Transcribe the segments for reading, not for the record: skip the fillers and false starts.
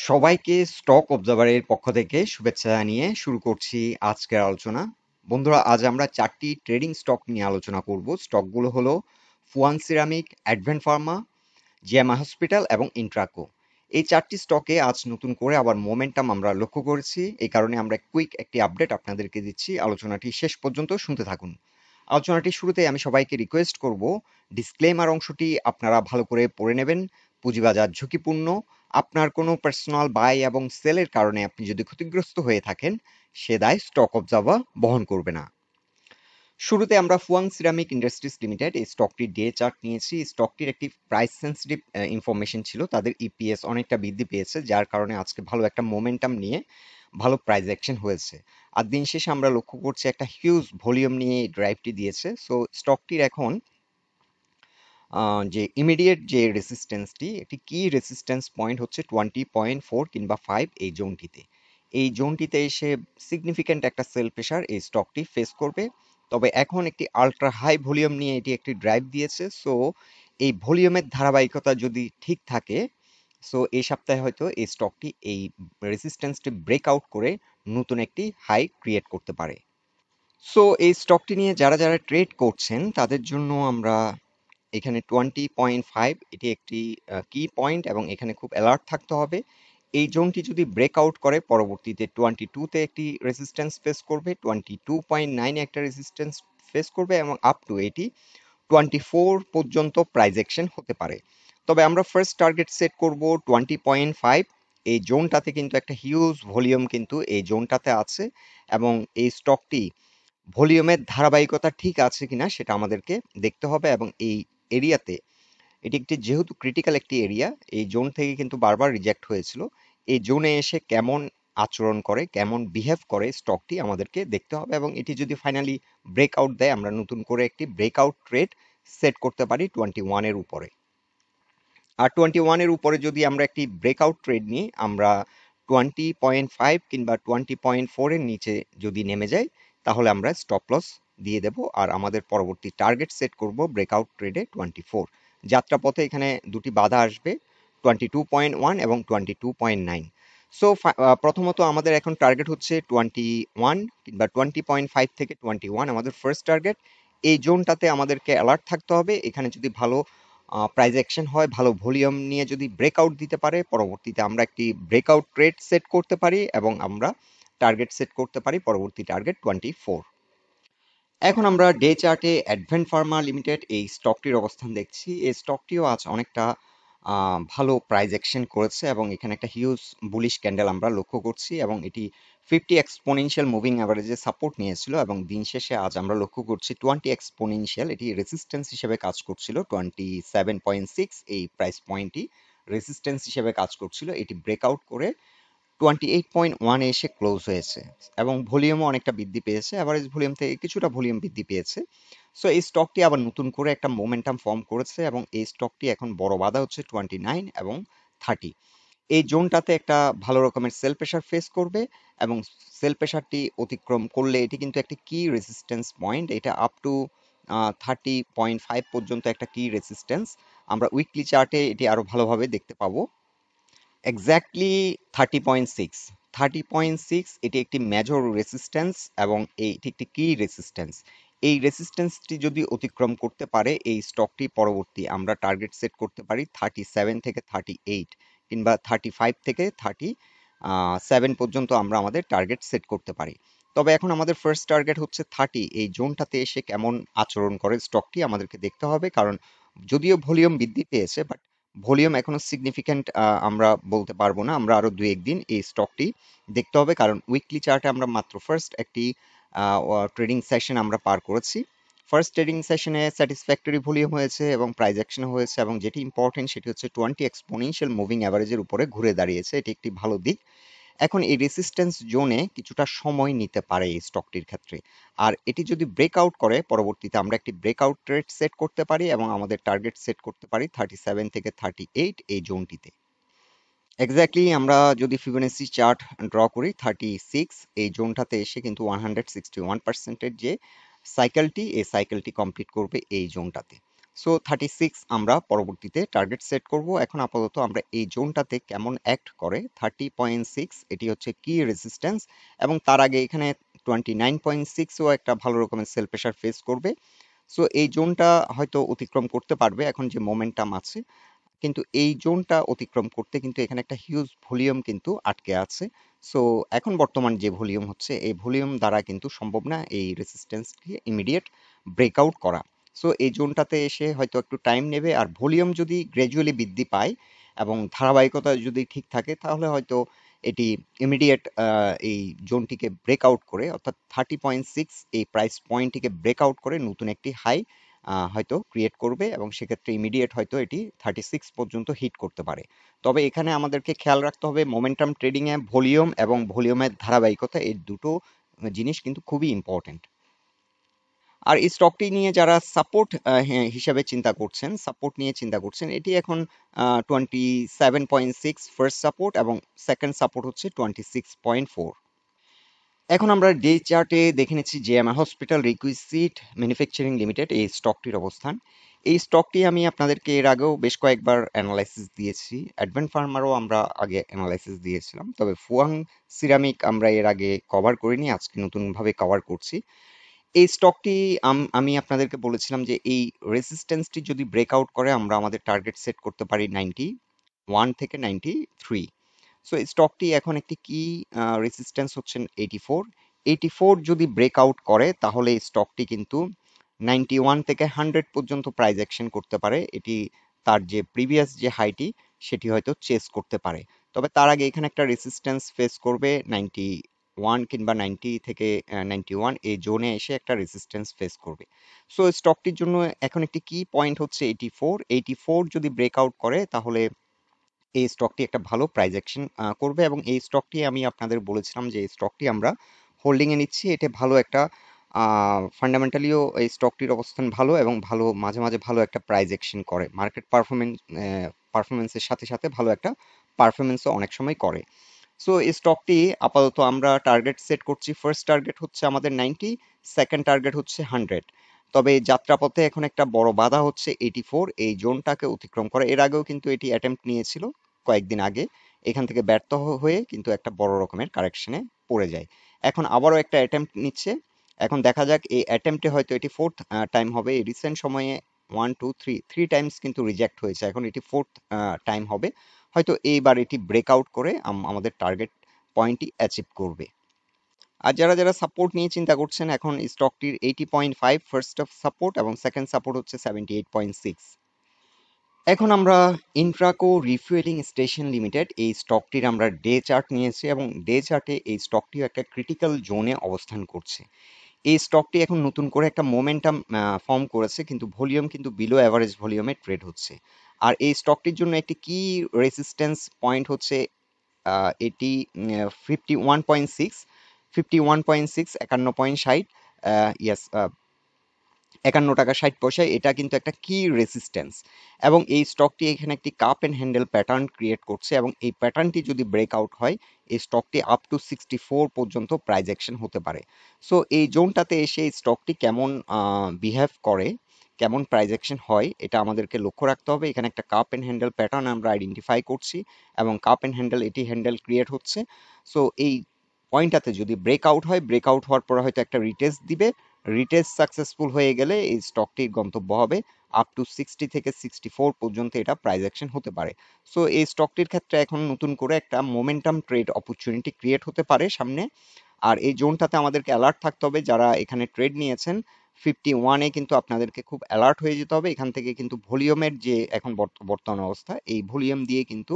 সবাইকে স্টক অবজারভারের পক্ষ থেকে শুভেচ্ছা জানিয়ে শুরু করছি আজকের আলোচনা। বন্ধুরা, আজ আমরা 4টি ট্রেডিং স্টক নিয়ে আলোচনা করব। স্টকগুলো হলো Fuan ceramic, advent Pharma, GMI hospital এবং ইন্ট্রাকো। এই 4টি স্টকে আজ নতুন করে আবার মোমেন্টাম আমরা লক্ষ্য করেছি। এই কারণে আমরা কুইক একটি আপডেট আপনাদেরকে দিচ্ছি। আলোচনাটি শেষ পর্যন্ত শুনতে থাকুন। আলোচনাটি শুরুতে আমি সবাইকে রিকোয়েস্ট করব, ডিসক্লেমার অংশটি আপনারা ভালো করে পড়ে নেবেন। পুঁজিবাজার ঝুঁকিপূর্ণ। আপনার কোনো পার্সোনাল বাই এবং সেলের কারণে আপনি যদি ক্ষতিগ্রস্ত হয়ে থাকেন, সে দায় স্টক অবজার্ভার বহন করবে না। শুরুতে আমরা ফুয়াং সিরামিক ইন্ডাস্ট্রিজ লিমিটেড এই স্টকটির ডে চার্ট নিয়েছি। স্টকটির একটি প্রাইস সেন্সিটিভ ইনফরমেশন ছিল, তাদের ইপিএস অনেকটা বৃদ্ধি পেয়েছে, যার কারণে আজকে ভালো একটা মোমেন্টাম নিয়ে ভালো প্রাইস অ্যাকশন হয়েছে। আর দিন শেষে আমরা লক্ষ্য করছি একটা হিউজ ভলিউম নিয়ে এই ড্রাইভটি দিয়েছে। সো স্টকটির এখন যে ইমিডিয়েট যে রেসিস্ট্যান্সটি, একটি কি রেসিস্ট্যান্স পয়েন্ট হচ্ছে 20.4 কিংবা 5 এই জোনটিতে। এই জোনটিতে এসে সিগনিফিক্যান্ট একটা সেল প্রেশার এই স্টকটি ফেস করবে। তবে এখন একটি আল্ট্রা হাই ভলিউম নিয়ে এটি একটি ড্রাইভ দিয়েছে। সো এই ভলিউমের ধারাবাহিকতা যদি ঠিক থাকে, সো এই সপ্তাহে হয়তো এই স্টকটি এই রেসিস্ট্যান্সটি ব্রেকআউট করে নতুন একটি হাই ক্রিয়েট করতে পারে। সো এই স্টকটি নিয়ে যারা যারা ট্রেড করছেন তাদের জন্য আমরা এখানে 20.5 এটি একটি কি পয়েন্ট এবং এখানে খুব অ্যালার্ট থাকতে হবে। এই জোনটি যদি ব্রেকআউট করে পরবর্তীতে 22 তে একটি রেজিস্ট্যান্স ফেস করবে, 22.9 একটা রেজিস্ট্যান্স ফেস করবে এবং আপ টু এটি 24 পর্যন্ত প্রাইস অ্যাকশন হতে পারে। তবে আমরা ফার্স্ট টার্গেট সেট করব 20.5। এই জোনটাতে কিন্তু একটা হিউজ ভলিউম কিন্তু এই জোনটাতে আছে এবং এই স্টকটি ভলিউমের ধারাবাহিকতা ঠিক আছে কিনা সেটা আমাদেরকে দেখতে হবে। এবং এই এরিয়াতে এটি একটি যেহেতু ক্রিটিক্যাল একটি এরিয়া, এই জোন থেকে কিন্তু বারবার রিজেক্ট হয়েছিল। এই জোনে এসে কেমন আচরণ করে, কেমন বিহেভ করে স্টকটি আমাদেরকে দেখতে হবে এবং এটি যদি ফাইনালি ব্রেকআউট দেয়, আমরা নতুন করে একটি ব্রেকআউট ট্রেড সেট করতে পারি 21 এর উপরে। আর 21 এর উপরে যদি আমরা একটি ব্রেকআউট ট্রেড নিই, আমরা 20.5 কিংবা 20.4 এর নিচে যদি নেমে যাই, তাহলে আমরা স্টপ লস দিয়ে দেব আর আমাদের পরবর্তী টার্গেট সেট করব ব্রেকআউট ট্রেডে 24। যাত্রাপথে এখানে দুটি বাধা আসবে, 22.1 এবং 22.9। সো প্রথমত আমাদের এখন টার্গেট হচ্ছে 21 কিংবা 20.5 থেকে 21 আমাদের ফার্স্ট টার্গেট। এই জোনটাতে আমাদেরকে অ্যালার্ট থাকতে হবে। এখানে যদি ভালো প্রাইস অ্যাকশন হয়, ভালো ভলিউম নিয়ে যদি ব্রেকআউট দিতে পারে, পরবর্তীতে আমরা একটি ব্রেকআউট ট্রেড সেট করতে পারি এবং আমরা টার্গেট সেট করতে পারি পরবর্তী টার্গেট 24। এখন আমরা ডে চার্টে অ্যাডভেন্ট ফার্মা লিমিটেড এই স্টকটির অবস্থান দেখছি। এই স্টকটিও আজ অনেকটা ভালো প্রাইস অ্যাকশন করেছে এবং এখানে একটা হিউজ বুলিশ ক্যান্ডেল আমরা লক্ষ্য করছি এবং এটি 50 এক্সপোনেনশিয়াল মুভিং অ্যাভারেজে সাপোর্ট নিয়েছিল এবং দিন শেষে আজ আমরা লক্ষ্য করছি 20 এক্সপোনেনশিয়াল এটি রেসিস্ট্যান্স হিসেবে কাজ করছিল। 27.6 এই প্রাইস পয়েন্টটি রেসিস্ট্যান্স হিসেবে কাজ করছিল, এটি ব্রেকআউট করে 28.1 এ এসে ক্লোজ হয়েছে এবং ভলিউমও অনেকটা বৃদ্ধি পেয়েছে, অ্যাভারেজ ভলিউম থেকে কিছুটা ভলিউম বৃদ্ধি পেয়েছে। সো এই স্টকটি আবার নতুন করে একটা মোমেন্টাম ফর্ম করেছে এবং এই স্টকটি এখন বড় বাধা হচ্ছে 29 এবং 30। এই জোনটাতে একটা ভালো রকমের সেল প্রেশার ফেস করবে এবং সেল প্রেশারটি অতিক্রম করলে এটি কিন্তু একটা কি রেজিস্ট্যান্স পয়েন্ট, এটা আপ টু 30.5 পর্যন্ত একটা কি রেজিস্ট্যান্স। আমরা উইকলি চার্টে এটি আরো ভালোভাবে দেখতে পাবো। এক্স্যাক্টলি 30.6, 30.6 এটি একটি মেজর রেসিস্ট্যান্স এবং এটি একটি কি রেসিস্ট্যান্স। এই রেসিস্ট্যান্সটি যদি অতিক্রম করতে পারে এই স্টকটি পরবর্তী আমরা টার্গেট সেট করতে পারি 37 থেকে 38 কিংবা 35 থেকে 37 পর্যন্ত আমরা আমাদের টার্গেট সেট করতে পারি। তবে এখন আমাদের ফার্স্ট টার্গেট হচ্ছে 30। এই জোনটাতে এসে কেমন আচরণ করে স্টকটি আমাদেরকে দেখতে হবে, কারণ যদিও ভলিউম বৃদ্ধি পেয়েছে বাট ভলিউম এখনো সিগনিফিক্যান্ট আমরা বলতে পারবো না। আমরা আরো 2-1 দিন এই স্টকটি দেখতে হবে, কারণ উইকলি চার্টে আমরা মাত্র ফার্স্ট একটি ট্রেডিং সেশন আমরা পার করেছি। ফার্স্ট ট্রেডিং সেশনে স্যাটিসফ্যাক্টরি ভলিউম হয়েছে এবং প্রাইস অ্যাকশন হয়েছে এবং যেটি ইম্পর্টেন্ট সেটি হচ্ছে 20 এক্সপোনেনশিয়াল মুভিং অ্যাভারেজের উপরে ঘুরে দাঁড়িয়েছে, এটি একটি ভালো দিক। এখন এই রেসিস্ট্যান্স জোনে কিছুটা সময় নিতে পারে এই স্টকটির ক্ষেত্রে, আর এটি যদি ব্রেকআউট করে পরবর্তীতে আমরা একটি ব্রেকআউট ট্রেড সেট করতে পারি এবং আমাদের টার্গেট সেট করতে পারি 37 থেকে 38 এই জোনটিতে। এক্স্যাক্টলি আমরা যদি ফিবোনাচি চার্ট ড্র করি 36 এই জোনটাতে এসে কিন্তু 161% যে সাইকেলটি এই সাইকেলটি কমপ্লিট করবে এই জোনটাতে। সো 36 আমরা পরবর্তীতে টার্গেট সেট করব। এখন আপাতত আমরা এই জোনটাতে কেমন অ্যাক্ট করে 30.6 এটি হচ্ছে কি রেজিস্ট্যান্স, এবং তার আগে এখানে 29.6 ও একটা ভালো রকমের সেল প্রেসার ফেস করবে। সো এই জোনটা হয়তো অতিক্রম করতে পারবে এখন যে মোমেন্টাম আছে, কিন্তু এই জোনটা অতিক্রম করতে কিন্তু এখানে একটা হিউজ ভলিউম কিন্তু আটকে আছে। সো এখন বর্তমান যে ভলিউম হচ্ছে এই ভলিউম দ্বারা কিন্তু সম্ভব না এই রেসিস্টেন্সকে ইমিডিয়েট ব্রেকআউট করা। সো এই জোনটাতে এসে হয়তো একটু টাইম নেবে, আর ভলিউম যদি গ্র্যাজুয়ালি বৃদ্ধি পায় এবং ধারাবাহিকতা যদি ঠিক থাকে তাহলে হয়তো এটি ইমিডিয়েট এই জোনটিকে ব্রেকআউট করে, অর্থাৎ 30.6 এই প্রাইস পয়েন্টটিকে ব্রেকআউট করে নতুন একটি হাই হয়তো ক্রিয়েট করবে, এবং সেক্ষেত্রে ইমিডিয়েট হয়তো এটি 36 পর্যন্ত হিট করতে পারে। তবে এখানে আমাদেরকে খেয়াল রাখতে হবে মোমেন্টাম ট্রেডিং এ ভলিউম এবং ভলিউমের ধারাবাহিকতা, এই দুটো জিনিস কিন্তু খুবই ইম্পর্টেন্ট। আর এই স্টকটি নিয়ে যারা সাপোর্ট হিসাবে চিন্তা করছেন, সাপোর্ট নিয়ে চিন্তা করছেন, এটি এখন 27.6 ফার্স্ট সাপোর্ট এবং সেকেন্ড সাপোর্ট হচ্ছে 26.4। এখন আমরা ডে চার্টে দেখে নিচ্ছি জেএমআর হসপিটাল রিকুইজিট ম্যানুফ্যাকচারিং লিমিটেড এই স্টকটির অবস্থান। এই স্টকটি আমি আপনাদেরকে এর আগেও বেশ কয়েকবার অ্যানালাইসিস দিয়েছি, অ্যাডভেন্ট ফার্মারও আমরা আগে অ্যানালাইসিস দিয়েছিলাম, তবে ফুয়াং সিরামিক আমরা এর আগে কভার করিনি, আজকে নতুনভাবে কভার করছি। এই স্টকটি আমি আপনাদেরকে বলেছিলাম যে এই রেসিস্ট্যান্সটি যদি ব্রেকআউট করে আমরা আমাদের টার্গেট সেট করতে পারি 91 থেকে 93। সো এই স্টকটি এখন একটি কি রেসিস্ট্যান্স হচ্ছেন 84। 84 যদি ব্রেকআউট করে তাহলে এই স্টকটি কিন্তু 91 থেকে 100 পর্যন্ত প্রাইস অ্যাকশন করতে পারে। এটি তার যে প্রিভিয়াস যে হাইটি সেটি হয়তো চেস করতে পারে। তবে তার আগে এখানে একটা রেসিস্ট্যান্স ফেস করবে 91 কিংবা 90 থেকে 91 এই জোনে এসে একটা রেসিস্ট্যান্স ফেস করবে। সো স্টকটির জন্য এখন একটি কি পয়েন্ট হচ্ছে 84। 84 যদি ব্রেকআউট করে তাহলে এই স্টকটি একটা ভালো প্রাইস অ্যাকশন করবে, এবং এই স্টকটি আমি আপনাদের বলেছিলাম যে এই স্টকটি আমরা হোল্ডিং এ নিচ্ছি। এটা ভালো একটা ফান্ডামেন্টালিও এই স্টকটির অবস্থান ভালো, এবং ভালো মাঝে মাঝে ভালো একটা প্রাইস অ্যাকশন করে, মার্কেট পারফরমেন্সের সাথে সাথে ভালো একটা পারফরমেন্সও অনেক সময় করে। সো এই স্টকটি আপাতত আমরা টার্গেট সেট করছি, ফার্স্ট টার্গেট হচ্ছে আমাদের 90, সেকেন্ড টার্গেট হচ্ছে 100। তবে যাত্রাপথে এখন একটা বড় বাধা হচ্ছে 84, এই জোনটাকে অতিক্রম করা। এর আগেও কিন্তু এটি অ্যাটেম্প্ট নিয়েছিল কয়েকদিন আগে, এখান থেকে ব্যর্থ হয়ে কিন্তু একটা বড় রকমের কারেকশনে পড়ে যায়। এখন আবারও একটা অ্যাটেম্প্ট নিচ্ছে, এখন দেখা যাক এই অ্যাটেম্প্টে হয়তো এটি ফোর্থ টাইম হবে। এই রিসেন্ট সময়ে 1 2 3 টাইমস কিন্তু রিজেক্ট হয়েছে, এখন এটি ফোর্থ টাইম হবে। হয়তো এইবার এটি ব্রেকআউট করে আমাদের টার্গেট পয়েন্টটি অ্যাচিভ করবে। আর যারা যারা সাপোর্ট নিয়ে চিন্তা করছেন, এখন স্টকটির 80.5 ফার্স্ট অফ সাপোর্ট এবং সেকেন্ড সাপোর্ট হচ্ছে 78.6। এখন আমরা ইন্ট্রাকো রিফুয়েলিং স্টেশন লিমিটেড এই স্টকটির আমরা ডে চার্ট নিয়েছি, এবং ডে চার্টে এই স্টকটিও একটা ক্রিটিক্যাল জোনে অবস্থান করছে। এই স্টকটি এখন নতুন করে একটা মোমেন্টাম ফর্ম করেছে, কিন্তু ভলিউম কিন্তু বিলো অ্যাভারেজ ভলিউমে ট্রেড হচ্ছে। আর এই স্টকটির জন্য একটি কি রেসিস্ট্যান্স পয়েন্ট হচ্ছে এটি 51.6, 51.6, 51.60, ইয়াস, 51 টাকা 60 পয়সায়, এটা কিন্তু একটা কি রেসিস্ট্যান্স। এবং এই স্টকটি এখানে একটি cup and handle pattern create করছে, এবং এই প্যাটার্নটি যদি ব্রেকআউট হয় এই স্টকটি আপ টু 64 পর্যন্ত প্রাইস অ্যাকশন হতে পারে। সো এই জোনটাতে এসে এই স্টকটি কেমন বিহেভ করে, কেমন প্রাইস অ্যাকশন হয়, এটা আমাদেরকে লক্ষ্য রাখতে হবে। এখানে একটা কাপ এন্ড হ্যান্ডেল প্যাটার্ন আমরা আইডেন্টিফাই করছি, এবং কাপ এন্ড হ্যান্ডেল এটি হ্যান্ডেল ক্রিয়েট হচ্ছে। সো এই পয়েন্টটাতে যদি ব্রেকআউট হয়, ব্রেকআউট হওয়ার পর হয়তো একটা রিটেস্ট দিবে, রিটেস্ট সাকসেসফুল হয়ে গেলে এই স্টকটির গন্তব্য হবে আপ টু 60 থেকে 64 পর্যন্ত এটা প্রাইস অ্যাকশন হতে পারে। সো এই স্টকটির ক্ষেত্রে এখন নতুন করে একটা মোমেন্টাম ট্রেড অপরচুনিটি ক্রিয়েট হতে পারে সামনে। আর এই জোনটাতে আমাদেরকে অ্যালার্ট থাকতে হবে, যারা এখানে ট্রেড নিয়েছেন 51-এ কিন্তু আপনাদেরকে খুব অ্যালার্ট হয়ে যেতে হবে। এখান থেকে কিন্তু ভলিউমের যে এখন বর্তমান অবস্থা, এই ভলিউম দিয়ে কিন্তু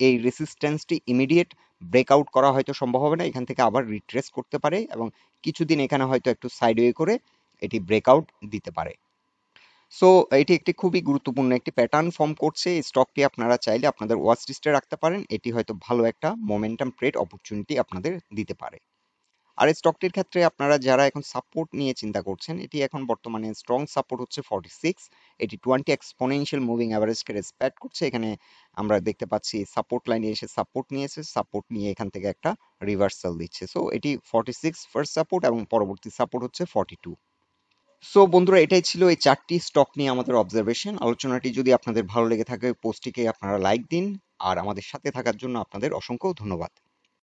এই রেসিস্ট্যান্সটি ইমিডিয়েট ব্রেকআউট করা হয়তো সম্ভব হবে না, এখান থেকে আবার রিট্রেস করতে পারে, এবং কিছুদিন এখানে হয়তো একটু সাইডওয়ে করে এটি ব্রেকআউট দিতে পারে। সো এটি একটি খুবই গুরুত্বপূর্ণ একটি প্যাটার্ন ফর্ম করছে। এই স্টকটি আপনারা চাইলে আপনাদের ওয়াচ লিস্টে রাখতে পারেন, এটি হয়তো ভালো একটা মোমেন্টাম ট্রেড অপরচুনিটি আপনাদের দিতে পারে। আর এই স্টকটির ক্ষেত্রে আপনারা যারা এখন সাপোর্ট নিয়ে চিন্তা করছেন, এটি এখন বর্তমানে স্ট্রং সাপোর্ট হচ্ছে 46, এটি 20 এক্সপোনেনশিয়াল মুভিং অ্যাভারেজকে রেসপেক্ট করছে। এখানে আমরা দেখতে পাচ্ছি সাপোর্ট লাইনে এসে সাপোর্ট নিয়েছে, সাপোর্ট নিয়ে এখান থেকে একটা রিভার্সাল দিচ্ছে। সো এটি 46 ফার্স্ট সাপোর্ট এবং পরবর্তী সাপোর্ট হচ্ছে 42। সো বন্ধুরা, এটাই ছিল এই 4টি স্টক নিয়ে আমাদের অবজারভেশন। আলোচনাটি যদি আপনাদের ভালো লেগে থাকে, পোস্টটিকে আপনারা লাইক দিন। আর আমাদের সাথে থাকার জন্য আপনাদের অসংখ্য ধন্যবাদ।